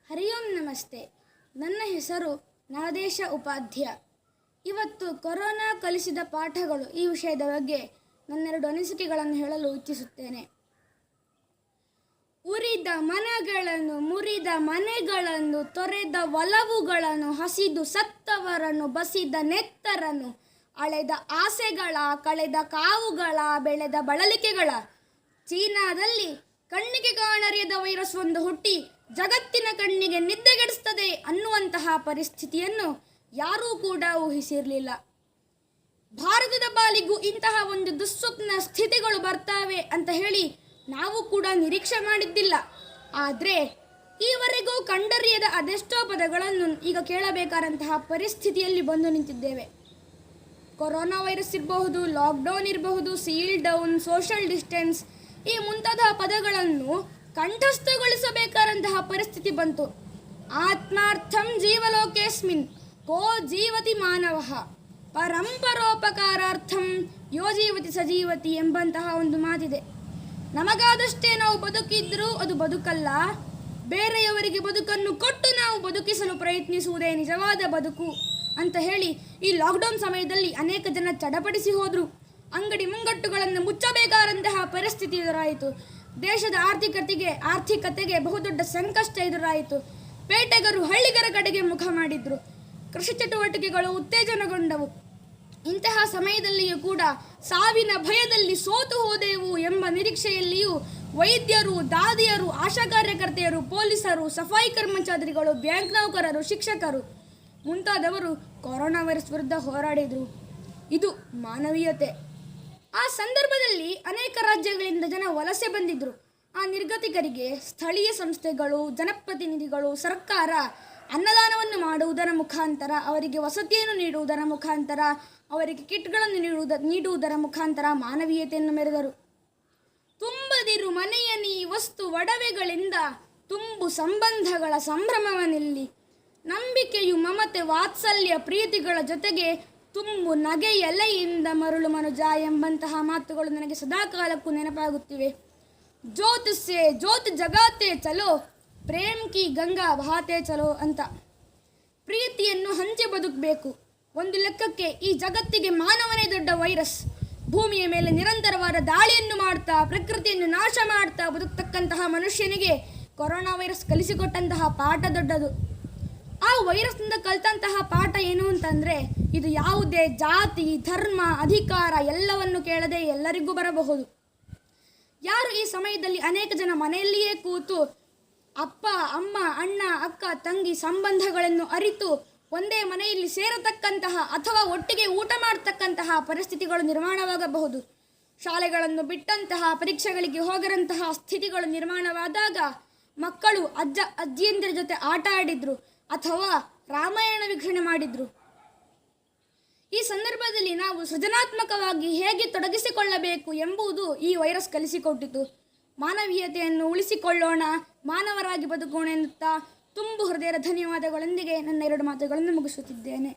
ಹರಿ ಓಂ ನಮಸ್ತೆ. ನನ್ನ ಹೆಸರು ನಾದೇಶ ಉಪಾಧ್ಯ. ಇವತ್ತು ಕೊರೋನಾ ಕಲಿಸಿದ ಪಾಠಗಳು ಈ ವಿಷಯದ ಬಗ್ಗೆ ನನ್ನೆರಡು ಅನಿಸಿಕೆಗಳನ್ನು ಹೇಳಲು ಇಚ್ಛಿಸುತ್ತೇನೆ. ಉರಿದ ಮನಗಳನ್ನು, ಮುರಿದ ಮನೆಗಳನ್ನು, ತೊರೆದ ಒಲವುಗಳನ್ನು, ಹಸಿದು ಸತ್ತವರನ್ನು, ಬಸಿದ ನೆತ್ತರನ್ನು, ಅಳೆದ ಆಸೆಗಳ, ಕಳೆದ ಕಾವುಗಳ, ಬೆಳೆದ ಬಳಲಿಕೆಗಳ, ಚೀನಾದಲ್ಲಿ ಕಣ್ಣಿಗೆ ಕಾಣರಿಯದ ವೈರಸ್ ಒಂದು ಹುಟ್ಟಿ ಜಗತ್ತಿನ ಕಣ್ಣಿಗೆ ನಿದ್ದೆಗೆಡಿಸ್ತದೆ ಅನ್ನುವಂತಹ ಪರಿಸ್ಥಿತಿಯನ್ನು ಯಾರೂ ಕೂಡ ಊಹಿಸಿರಲಿಲ್ಲ. ಭಾರತದ ಪಾಲಿಗೂ ಇಂತಹ ಒಂದು ದುಸ್ವಪ್ನ ಸ್ಥಿತಿಗಳು ಬರ್ತಾವೆ ಅಂತ ಹೇಳಿ ನಾವು ಕೂಡ ನಿರೀಕ್ಷೆ ಮಾಡಿದ್ದಿಲ್ಲ. ಆದರೆ ಈವರೆಗೂ ಕಂಡರಿಯದ ಅದೆಷ್ಟೋ ಪದಗಳನ್ನು ಈಗ ಕೇಳಬೇಕಾದಂತಹ ಪರಿಸ್ಥಿತಿಯಲ್ಲಿ ಬಂದು ನಿಂತಿದ್ದೇವೆ. ಕೊರೋನಾ ವೈರಸ್ ಇರಬಹುದು, ಲಾಕ್ಡೌನ್ ಇರಬಹುದು, ಸೀಲ್ ಡೌನ್, ಸೋಷಿಯಲ್ ಡಿಸ್ಟೆನ್ಸ್ ಈ ಮುಂತಾದ ಪದಗಳನ್ನು ಕಂಠಸ್ಥಗೊಳಿಸಬೇಕಾದಂತಹ ಪರಿಸ್ಥಿತಿ ಬಂತು. ಆತ್ಮಾರ್ಥಂ ಜೀವಲೋಕೇಸ್ಮಿನ್ ಕೋ ಜೀವತಿ ಮಾನವಃ ಪರಂಪರೋಪಕಾರಾರ್ಥಂ ಯೋ ಜೀವತಿ ಸಜೀವತಿ ಎಂಬಂತಹ ಒಂದು ಮಾತಿದೆ. ನಮಗಾದಷ್ಟೇ ನಾವು ಬದುಕಿದ್ರೂ ಅದು ಬದುಕಲ್ಲ, ಬೇರೆಯವರಿಗೆ ಬದುಕನ್ನು ಕೊಟ್ಟು ನಾವು ಬದುಕಿಸಲು ಪ್ರಯತ್ನಿಸುವುದೇ ನಿಜವಾದ ಬದುಕು ಅಂತ ಹೇಳಿ ಈ ಲಾಕ್ಡೌನ್ ಸಮಯದಲ್ಲಿ ಅನೇಕ ಜನ ಚಡಪಡಿಸಿ ಹೋದರು. ಅಂಗಡಿ ಮುಂಗಟ್ಟುಗಳನ್ನು ಮುಚ್ಚಬೇಕಾದಂತಹ ಪರಿಸ್ಥಿತಿ ಎದುರಾಯಿತು. ದೇಶದ ಆರ್ಥಿಕತೆಗೆ ಬಹುದೊಡ್ಡ ಸಂಕಷ್ಟ ಎದುರಾಯಿತು. ಪೇಟೆಗರು ಹಳ್ಳಿಗರ ಕಡೆಗೆ ಮುಖ ಮಾಡಿದ್ರು. ಕೃಷಿ ಚಟುವಟಿಕೆಗಳು ಉತ್ತೇಜನಗೊಂಡವು. ಇಂತಹ ಸಮಯದಲ್ಲಿಯೂ ಕೂಡ ಸಾವಿನ ಭಯದಲ್ಲಿ ಸೋತು ಹೋದೆವು ಎಂಬ ನಿರೀಕ್ಷೆಯಲ್ಲಿಯೂ ವೈದ್ಯರು, ದಾದಿಯರು, ಆಶಾ ಕಾರ್ಯಕರ್ತೆಯರು, ಪೊಲೀಸರು, ಸಫಾಯಿ ಕರ್ಮಚಾರಿಗಳು, ಬ್ಯಾಂಕ್ ನೌಕರರು, ಶಿಕ್ಷಕರು ಮುಂತಾದವರು ಕೊರೋನಾ ವೈರಸ್ ವಿರುದ್ಧ ಹೋರಾಡಿದರು. ಇದು ಮಾನವೀಯತೆ. ಆ ಸಂದರ್ಭದಲ್ಲಿ ಅನೇಕ ರಾಜ್ಯಗಳಿಂದ ಜನ ವಲಸೆ ಬಂದಿದ್ದರು. ಆ ನಿರ್ಗತಿಕರಿಗೆ ಸ್ಥಳೀಯ ಸಂಸ್ಥೆಗಳು, ಜನಪ್ರತಿನಿಧಿಗಳು, ಸರ್ಕಾರ ಅನ್ನದಾನವನ್ನು ಮಾಡುವುದರ ಮುಖಾಂತರ, ಅವರಿಗೆ ವಸತಿಯನ್ನು ನೀಡುವುದರ ಮುಖಾಂತರ, ಅವರಿಗೆ ಕಿಟ್ಗಳನ್ನು ನೀಡುವುದರ ಮುಖಾಂತರ ಮಾನವೀಯತೆಯನ್ನು ಮೆರೆದರು. ತುಂಬದಿರು ಮನೆಯ ನೀ ವಸ್ತು ಒಡವೆಗಳಿಂದ ತುಂಬು ಸಂಬಂಧಗಳ ಸಂಭ್ರಮವನಿಲ್ಲಿ, ನಂಬಿಕೆಯು ಮಮತೆ ವಾತ್ಸಲ್ಯ ಪ್ರೀತಿಗಳ ಜೊತೆಗೆ ತುಂಬು ನಗೆ ಎಲೆಯಿಂದ ಮರುಳು ಮನುಜ ಎಂಬಂತಹ ಮಾತುಗಳು ನನಗೆ ಸದಾಕಾಲಕ್ಕೂ ನೆನಪಾಗುತ್ತಿವೆ. ಜ್ಯೋತ್ ಸೇ ಜ್ಯೋತ್ ಜಗಾತೆ ಚಲೋ, ಪ್ರೇಮ್ ಕಿ ಗಂಗಾ ಬಹಾತೆ ಚಲೋ ಅಂತ. ಪ್ರೀತಿಯನ್ನು ಹಂಚಿ ಬದುಕಬೇಕು. ಒಂದು ಲೆಕ್ಕಕ್ಕೆ ಈ ಜಗತ್ತಿಗೆ ಮಾನವನೇ ದೊಡ್ಡ ವೈರಸ್. ಭೂಮಿಯ ಮೇಲೆ ನಿರಂತರವಾದ ದಾಳಿಯನ್ನು ಮಾಡ್ತಾ, ಪ್ರಕೃತಿಯನ್ನು ನಾಶ ಮಾಡ್ತಾ ಬದುಕ್ತಕ್ಕಂತಹ ಮನುಷ್ಯನಿಗೆ ಕೊರೋನಾ ವೈರಸ್ ಕಲಿಸಿಕೊಟ್ಟಂತಹ ಪಾಠ ದೊಡ್ಡದು. ಆ ವೈರಸ್ನಿಂದ ಕಲಿತಂತಹ ಪಾಠ ಏನು ಅಂತಂದರೆ, ಇದು ಯಾವುದೇ ಜಾತಿ, ಧರ್ಮ, ಅಧಿಕಾರ ಎಲ್ಲವನ್ನು ಕೇಳದೆ ಎಲ್ಲರಿಗೂ ಬರಬಹುದು. ಯಾರು ಈ ಸಮಯದಲ್ಲಿ ಅನೇಕ ಜನ ಮನೆಯಲ್ಲಿಯೇ ಕೂತು ಅಪ್ಪ, ಅಮ್ಮ, ಅಣ್ಣ, ಅಕ್ಕ, ತಂಗಿ ಸಂಬಂಧಗಳನ್ನು ಅರಿತು ಒಂದೇ ಮನೆಯಲ್ಲಿ ಸೇರತಕ್ಕಂತಹ ಅಥವಾ ಒಟ್ಟಿಗೆ ಊಟ ಮಾಡತಕ್ಕಂತಹ ಪರಿಸ್ಥಿತಿಗಳು ನಿರ್ಮಾಣವಾಗಬಹುದು. ಶಾಲೆಗಳನ್ನು ಬಿಟ್ಟಂತಹ, ಪರೀಕ್ಷೆಗಳಿಗೆ ಹೋಗರಂತಹ ಸ್ಥಿತಿಗಳು ನಿರ್ಮಾಣವಾದಾಗ ಮಕ್ಕಳು ಅಜ್ಜ ಅಜ್ಜಿಯಂದಿರ ಜೊತೆ ಆಟ ಆಡಿದ್ರು ಅಥವಾ ರಾಮಾಯಣ ವೀಕ್ಷಣೆ ಮಾಡಿದ್ರು. ಈ ಸಂದರ್ಭದಲ್ಲಿ ನಾವು ಸೃಜನಾತ್ಮಕವಾಗಿ ಹೇಗೆ ತೊಡಗಿಸಿಕೊಳ್ಳಬೇಕು ಎಂಬುದು ಈ ವೈರಸ್ ಕಲಿಸಿಕೊಟ್ಟಿತು. ಮಾನವೀಯತೆಯನ್ನು ಉಳಿಸಿಕೊಳ್ಳೋಣ, ಮಾನವರಾಗಿ ಬದುಕೋಣ ಎನ್ನುತ್ತಾ ತುಂಬು ಹೃದಯದ ಧನ್ಯವಾದಗಳೊಂದಿಗೆ ನನ್ನ ಎರಡು ಮಾತುಗಳನ್ನು ಮುಗಿಸುತ್ತಿದ್ದೇನೆ.